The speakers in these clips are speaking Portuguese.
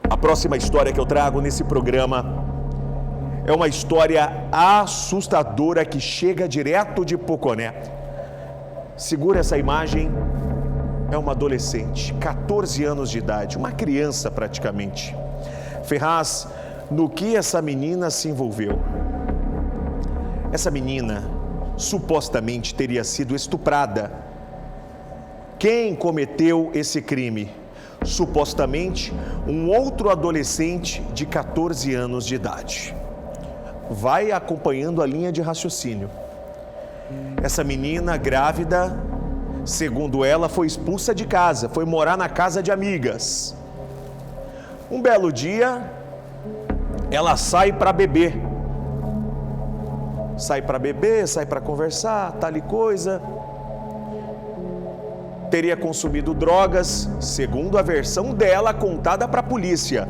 A próxima história que eu trago nesse programa é uma história assustadora que chega direto de Poconé. Segura essa imagem, é uma adolescente, 14 anos de idade, uma criança praticamente. Ferraz, no que essa menina se envolveu? Essa menina supostamente teria sido estuprada. Quem cometeu esse crime? Supostamente um outro adolescente de 14 anos de idade. Vai acompanhando a linha de raciocínio. Essa menina grávida, segundo ela, foi expulsa de casa, foi morar na casa de amigas. Um belo dia, ela sai para beber. Sai para beber, sai para conversar, tal e coisa. Teria consumido drogas, segundo a versão dela contada para a polícia,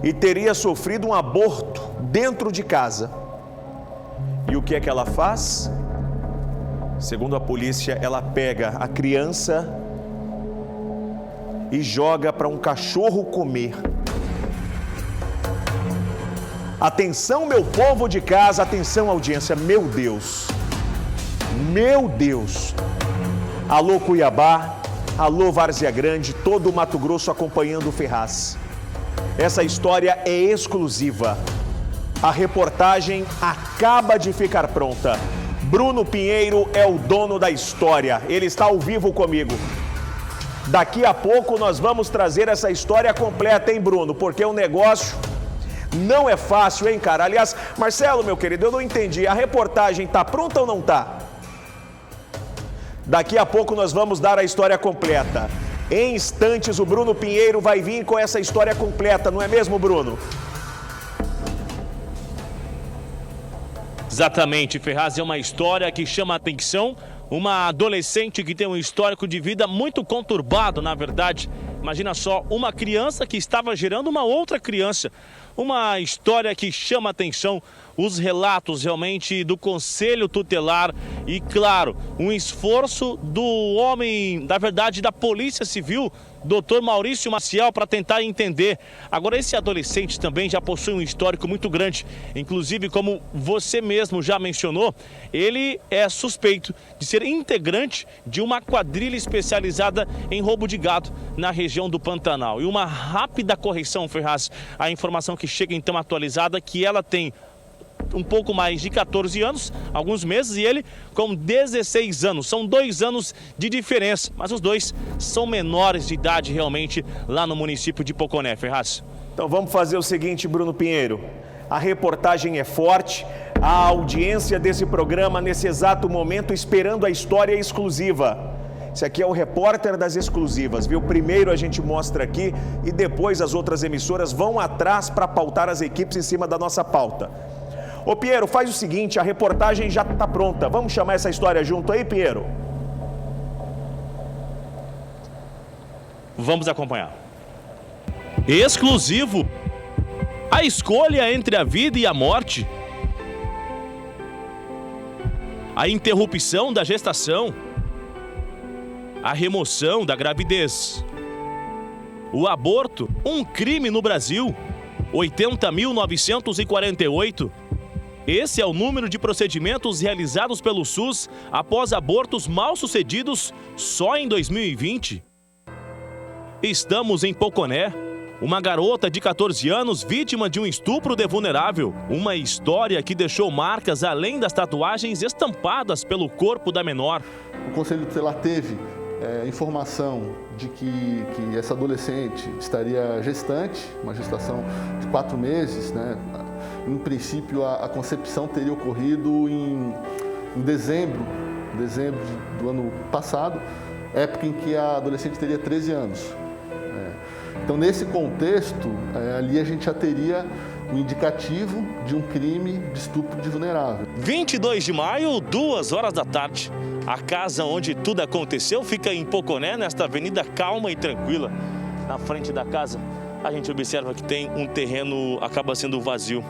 e teria sofrido um aborto dentro de casa. E o que é que ela faz? Segundo a polícia, ela pega a criança e joga para um cachorro comer. Atenção, meu povo de casa, atenção, audiência, meu Deus. Meu Deus. Alô Cuiabá, alô Várzea Grande, todo o Mato Grosso acompanhando o Ferraz. Essa história é exclusiva. A reportagem acaba de ficar pronta. Bruno Pinheiro é o dono da história. Ele está ao vivo comigo. Daqui a pouco nós vamos trazer essa história completa, hein, Bruno? Porque o negócio não é fácil, hein, cara? Aliás, Marcelo, meu querido, eu não entendi. A reportagem está pronta ou não está? Daqui a pouco nós vamos dar a história completa. Em instantes, o Bruno Pinheiro vai vir com essa história completa, não é mesmo, Bruno? Exatamente, Ferraz, é uma história que chama a atenção. Uma adolescente que tem um histórico de vida muito conturbado, na verdade. Imagina só, uma criança que estava gerando uma outra criança. Uma história que chama a atenção, os relatos realmente do Conselho Tutelar e, claro, um esforço do homem, na verdade, da Polícia Civil, Dr. Maurício Maciel, para tentar entender. Agora, esse adolescente também já possui um histórico muito grande. Inclusive, como você mesmo já mencionou, ele é suspeito de ser integrante de uma quadrilha especializada em roubo de gado na região do Pantanal. E uma rápida correção, Ferraz, a informação que chega então atualizada, que ela tem um pouco mais de 14 anos, alguns meses, e ele com 16 anos. São 2 anos de diferença, mas os dois são menores de idade realmente lá no município de Poconé, Ferraz. Então vamos fazer o seguinte, Bruno Pinheiro. A reportagem é forte, a audiência desse programa nesse exato momento esperando a história exclusiva. Esse aqui é o repórter das exclusivas, viu? Primeiro a gente mostra aqui e depois as outras emissoras vão atrás para pautar as equipes em cima da nossa pauta. Ô Pinheiro, faz o seguinte, a reportagem já está pronta. Vamos chamar essa história junto aí, Pinheiro? Vamos acompanhar. Exclusivo. A escolha entre a vida e a morte. A interrupção da gestação. A remoção da gravidez. O aborto, um crime no Brasil. 80.948. Esse é o número de procedimentos realizados pelo SUS após abortos mal sucedidos só em 2020. Estamos em Poconé. Uma garota de 14 anos vítima de um estupro de vulnerável. Uma história que deixou marcas além das tatuagens estampadas pelo corpo da menor. O Conselho Tutelar teve informação de que essa adolescente estaria gestante, uma gestação de 4 meses, né? Em princípio, a concepção teria ocorrido em dezembro do ano passado, época em que a adolescente teria 13 anos. Então, nesse contexto, ali a gente já teria o indicativo de um crime de estupro de vulnerável. 22 de maio, 2 horas da tarde. A casa onde tudo aconteceu fica em Poconé, nesta avenida calma e tranquila. Na frente da casa, a gente observa que tem um terreno, acaba sendo vazio.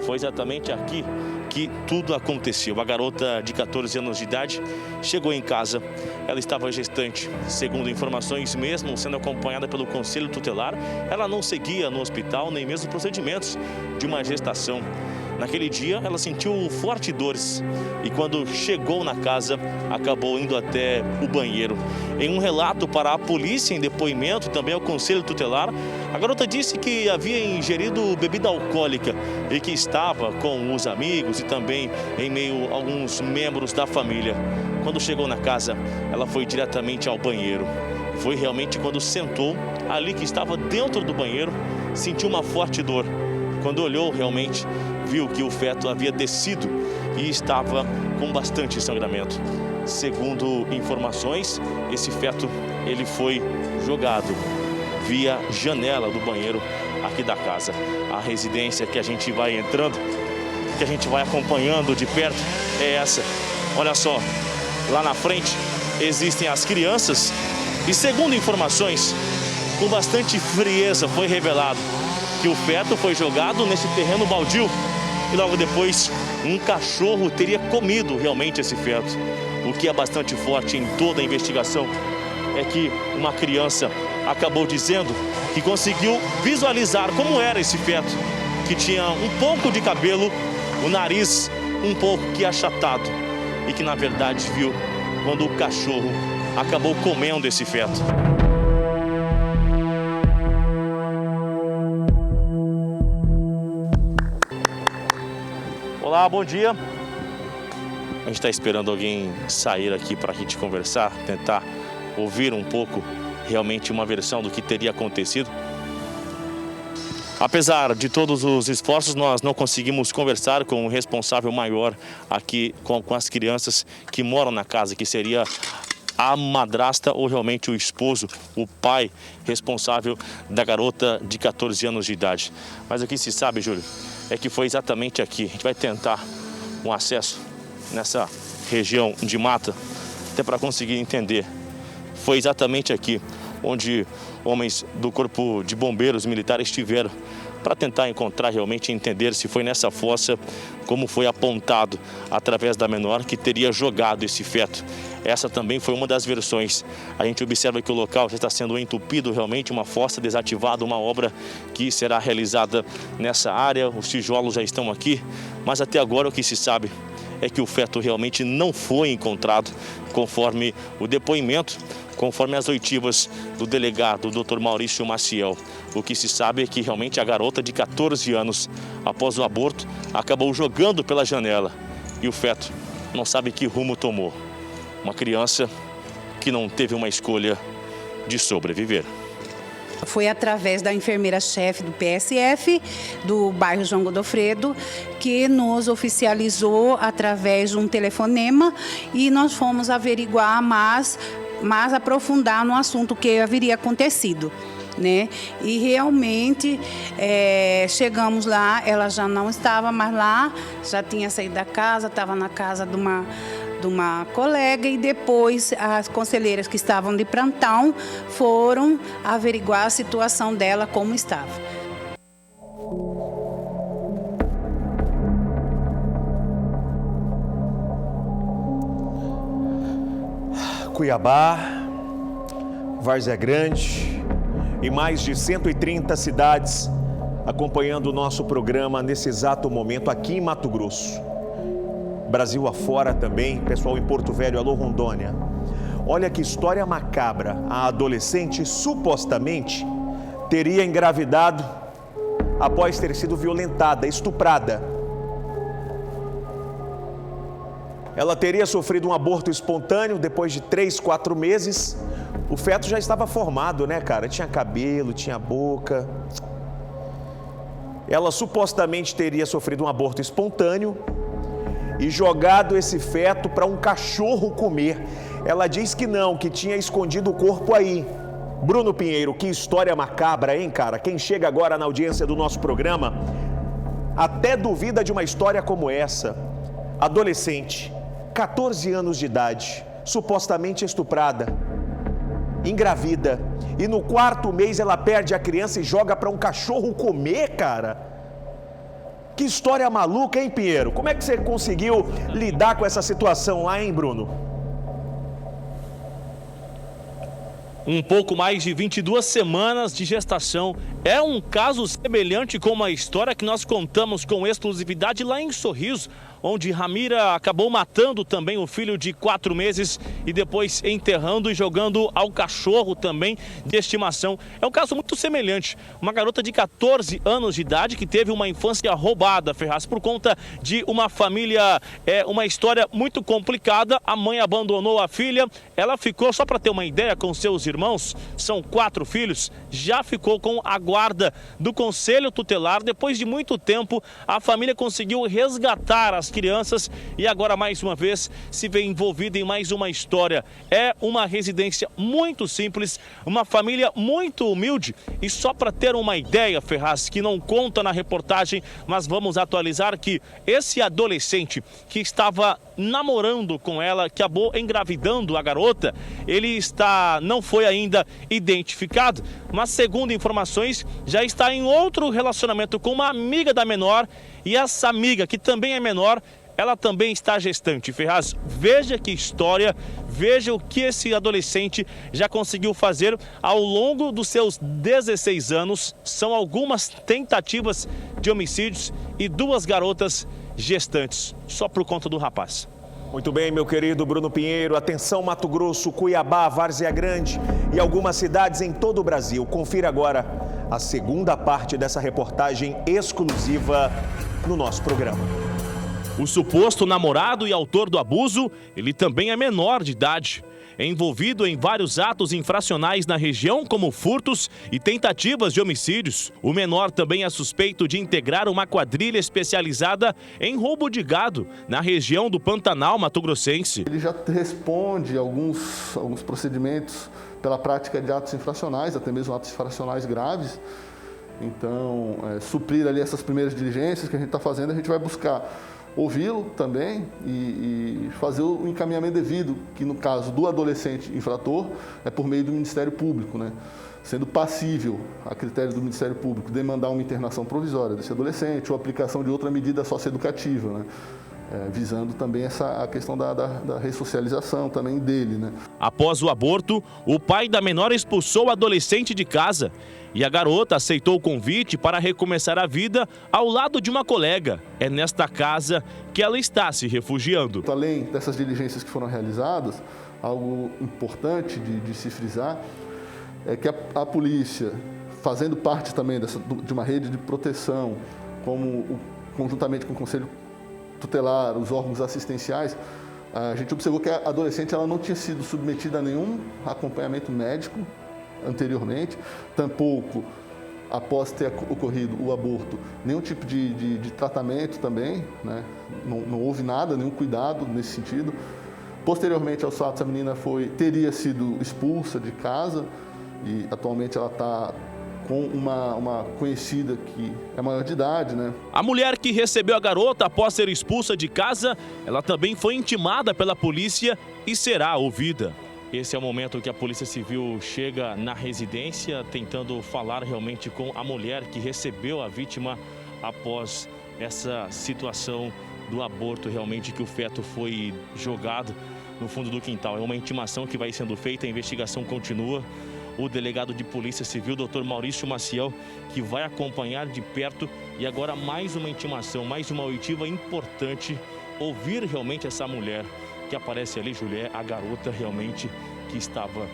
Foi exatamente aqui que tudo aconteceu. A garota de 14 anos de idade chegou em casa, ela estava gestante. Segundo informações, mesmo sendo acompanhada pelo Conselho Tutelar, ela não seguia no hospital nem mesmo procedimentos de uma gestação. Naquele dia, ela sentiu fortes dores e quando chegou na casa, acabou indo até o banheiro. Em um relato para a polícia, em depoimento também ao Conselho Tutelar, a garota disse que havia ingerido bebida alcoólica e que estava com os amigos e também em meio a alguns membros da família. Quando chegou na casa, ela foi diretamente ao banheiro. Foi realmente quando sentou, ali que estava dentro do banheiro, sentiu uma forte dor. Quando olhou, realmente viu que o feto havia descido e estava com bastante sangramento. Segundo informações, esse feto ele foi jogado via janela do banheiro aqui da casa. A residência que a gente vai entrando, que a gente vai acompanhando de perto é essa. Olha só, lá na frente existem as crianças e, segundo informações, com bastante frieza foi revelado que o feto foi jogado nesse terreno baldio e logo depois um cachorro teria comido realmente esse feto. O que é bastante forte em toda a investigação é que uma criança acabou dizendo que conseguiu visualizar como era esse feto, que tinha um pouco de cabelo, o nariz um pouco que achatado e que na verdade viu quando o cachorro acabou comendo esse feto. Olá, bom dia. A gente está esperando alguém sair aqui para a gente conversar, tentar ouvir um pouco realmente uma versão do que teria acontecido. Apesar de todos os esforços, nós não conseguimos conversar com o responsável maior aqui com as crianças que moram na casa, que seria a madrasta ou realmente o esposo, o pai responsável da garota de 14 anos de idade. Mas o que se sabe, Júlio, é que foi exatamente aqui. A gente vai tentar um acesso nessa região de mata, até para conseguir entender. Foi exatamente aqui onde homens do Corpo de Bombeiros Militares estiveram para tentar encontrar realmente, entender se foi nessa fossa, como foi apontado através da menor, que teria jogado esse feto. Essa também foi uma das versões. A gente observa que o local já está sendo entupido, realmente uma fossa desativada, uma obra que será realizada nessa área. Os tijolos já estão aqui, mas até agora o que se sabe é que o feto realmente não foi encontrado, conforme o depoimento, conforme as oitivas do delegado, o Dr. Maurício Maciel. O que se sabe é que realmente a garota de 14 anos, após o aborto, acabou jogando pela janela e o feto não sabe que rumo tomou. Uma criança que não teve uma escolha de sobreviver. Foi através da enfermeira-chefe do PSF, do bairro João Godofredo, que nos oficializou através de um telefonema e nós fomos averiguar mais aprofundar no assunto que haveria acontecido, né? E realmente chegamos lá, ela já não estava mais lá, já tinha saído da casa, estava na casa de uma colega e depois as conselheiras que estavam de plantão foram averiguar a situação dela como estava. Cuiabá, Várzea Grande e mais de 130 cidades acompanhando o nosso programa nesse exato momento aqui em Mato Grosso. Brasil afora também, pessoal em Porto Velho, alô Rondônia. Olha que história macabra. A adolescente supostamente teria engravidado após ter sido violentada, estuprada. Ela teria sofrido um aborto espontâneo depois de 3, 4 meses. O feto já estava formado, né, cara? Tinha cabelo, tinha boca. Ela supostamente teria sofrido um aborto espontâneo e jogado esse feto para um cachorro comer. Ela diz que não, que tinha escondido o corpo aí. Bruno Pinheiro, que história macabra, hein, cara? Quem chega agora na audiência do nosso programa até duvida de uma história como essa. Adolescente, 14 anos de idade, supostamente estuprada, engravida e no 4º mês ela perde a criança e joga para um cachorro comer, cara. Que história maluca, hein, Pinheiro? Como é que você conseguiu lidar com essa situação lá, hein, Bruno? Um pouco mais de 22 semanas de gestação. É um caso semelhante com uma história que nós contamos com exclusividade lá em Sorriso, onde Ramira acabou matando também o filho de 4 meses e depois enterrando e jogando ao cachorro também de estimação. É um caso muito semelhante. Uma garota de 14 anos de idade que teve uma infância roubada, Ferraz, por conta de uma família, uma história muito complicada. A mãe abandonou a filha, ela ficou, só para ter uma ideia, com seus irmãos, são 4 filhos, já ficou com a guarda do Conselho Tutelar. Depois de muito tempo, a família conseguiu resgatar as crianças e agora mais uma vez se vê envolvida em mais uma história. É uma residência muito simples, uma família muito humilde e só para ter uma ideia, Ferraz, que não conta na reportagem, mas vamos atualizar que esse adolescente que estava namorando com ela, que acabou engravidando a garota, ele não foi ainda identificado, mas segundo informações já está em outro relacionamento com uma amiga da menor e essa amiga, que também é menor, ela também está gestante. Ferraz, veja que história, veja o que esse adolescente já conseguiu fazer ao longo dos seus 16 anos. São algumas tentativas de homicídios e 2 garotas gestantes, só por conta do rapaz. Muito bem, meu querido Bruno Pinheiro. Atenção, Mato Grosso, Cuiabá, Várzea Grande e algumas cidades em todo o Brasil. Confira agora a segunda parte dessa reportagem exclusiva no nosso programa. O suposto namorado e autor do abuso, ele também é menor de idade. É envolvido em vários atos infracionais na região, como furtos e tentativas de homicídios. O menor também é suspeito de integrar uma quadrilha especializada em roubo de gado na região do Pantanal mato-grossense. Ele já responde alguns procedimentos pela prática de atos infracionais, até mesmo atos infracionais graves. Então, suprir ali essas primeiras diligências que a gente está fazendo, a gente vai buscar ouvi-lo também e fazer o encaminhamento devido, que no caso do adolescente infrator é por meio do Ministério Público, né? Sendo passível, a critério do Ministério Público, demandar uma internação provisória desse adolescente ou aplicação de outra medida socioeducativa, né? Visando também a questão da ressocialização também dele, né? Após o aborto, o pai da menor expulsou o adolescente de casa e a garota aceitou o convite para recomeçar a vida ao lado de uma colega. É nesta casa que ela está se refugiando. Além dessas diligências que foram realizadas, algo importante de se frisar é que a polícia, fazendo parte também de uma rede de proteção, conjuntamente com o Conselho Tutelar, os órgãos assistenciais, a gente observou que a adolescente ela não tinha sido submetida a nenhum acompanhamento médico anteriormente, tampouco após ter ocorrido o aborto, nenhum tipo de tratamento também, né? Não houve nada, nenhum cuidado nesse sentido. Posteriormente aos fatos, a menina teria sido expulsa de casa e atualmente ela está com uma conhecida que é maior de idade, né? A mulher que recebeu a garota após ser expulsa de casa, ela também foi intimada pela polícia e será ouvida. Esse é o momento que a Polícia Civil chega na residência, tentando falar realmente com a mulher que recebeu a vítima após essa situação do aborto, realmente que o feto foi jogado no fundo do quintal. É uma intimação que vai sendo feita, a investigação continua. O delegado de Polícia Civil, Dr. Maurício Maciel, que vai acompanhar de perto e agora mais uma intimação, mais uma oitiva importante, ouvir realmente essa mulher que aparece ali, Julié, a garota realmente que estava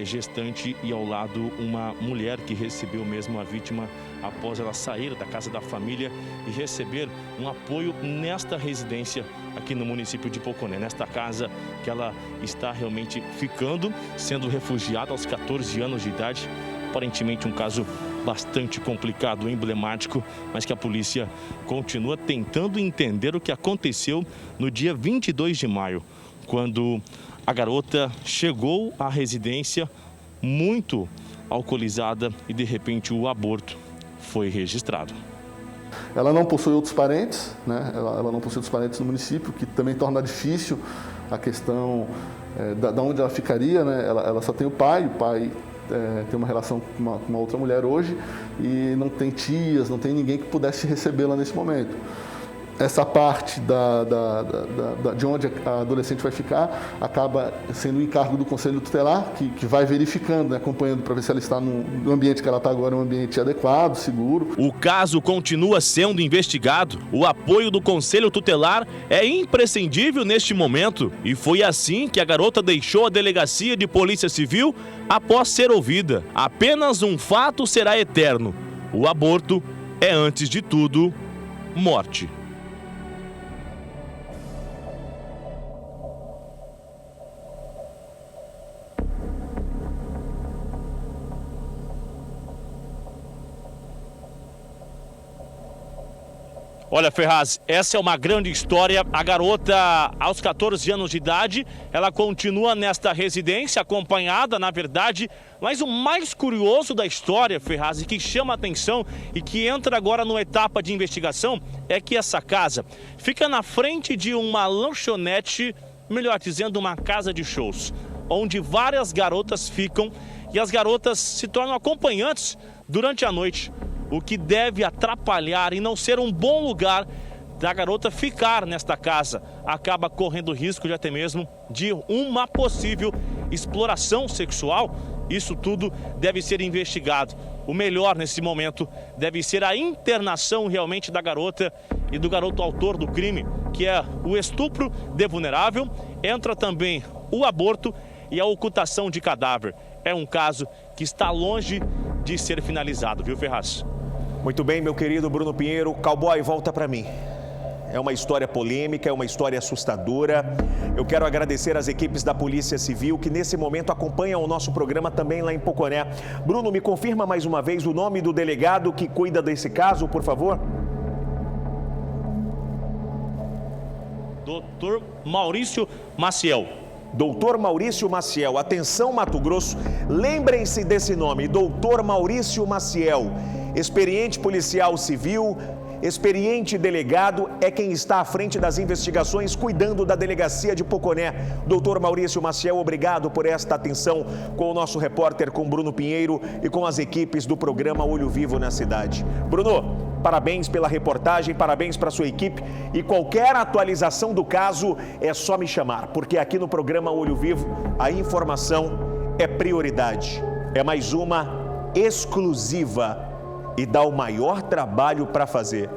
gestante e ao lado uma mulher que recebeu mesmo a vítima após ela sair da casa da família e receber um apoio nesta residência aqui no município de Poconé, nesta casa que ela está realmente ficando, sendo refugiada aos 14 anos de idade. Aparentemente um caso bastante complicado, emblemático, mas que a polícia continua tentando entender o que aconteceu no dia 22 de maio, quando a garota chegou à residência muito alcoolizada e de repente o aborto foi registrado. Ela não possui outros parentes, né? Ela não possui outros parentes no município, que também torna difícil a questão da onde ela ficaria, né? Ela só tem o pai tem uma relação com uma outra mulher hoje e não tem tias, não tem ninguém que pudesse recebê-la nesse momento. Essa parte de onde a adolescente vai ficar acaba sendo o encargo do Conselho Tutelar, que vai verificando, né, acompanhando para ver se ela está no ambiente que ela está agora, um ambiente adequado, seguro. O caso continua sendo investigado. O apoio do Conselho Tutelar é imprescindível neste momento. E foi assim que a garota deixou a delegacia de Polícia Civil após ser ouvida. Apenas um fato será eterno: o aborto é, antes de tudo, morte. Olha, Ferraz, essa é uma grande história. A garota, aos 14 anos de idade, ela continua nesta residência, acompanhada, na verdade. Mas o mais curioso da história, Ferraz, e que chama a atenção e que entra agora numa etapa de investigação, é que essa casa fica na frente de uma lanchonete, melhor dizendo, uma casa de shows, onde várias garotas ficam e as garotas se tornam acompanhantes durante a noite, o que deve atrapalhar e não ser um bom lugar da garota ficar nesta casa. Acaba correndo risco de até mesmo de uma possível exploração sexual. Isso tudo deve ser investigado. O melhor nesse momento deve ser a internação realmente da garota e do garoto autor do crime, que é o estupro de vulnerável. Entra também o aborto e a ocultação de cadáver. É um caso que está longe de ser finalizado, viu, Ferraz? Muito bem, meu querido Bruno Pinheiro. Cowboy, volta para mim. É uma história polêmica, é uma história assustadora. Eu quero agradecer às equipes da Polícia Civil que nesse momento acompanham o nosso programa também lá em Poconé. Bruno, me confirma mais uma vez o nome do delegado que cuida desse caso, por favor? Doutor Maurício Maciel. Doutor Maurício Maciel. Atenção, Mato Grosso, lembrem-se desse nome, Doutor Maurício Maciel. Experiente policial civil, experiente delegado, é quem está à frente das investigações, cuidando da delegacia de Poconé. Doutor Maurício Maciel, obrigado por esta atenção com o nosso repórter, com Bruno Pinheiro e com as equipes do programa Olho Vivo na cidade. Bruno, parabéns pela reportagem, parabéns para a sua equipe e qualquer atualização do caso é só me chamar, porque aqui no programa Olho Vivo a informação é prioridade. É mais uma exclusiva e dá o maior trabalho para fazer.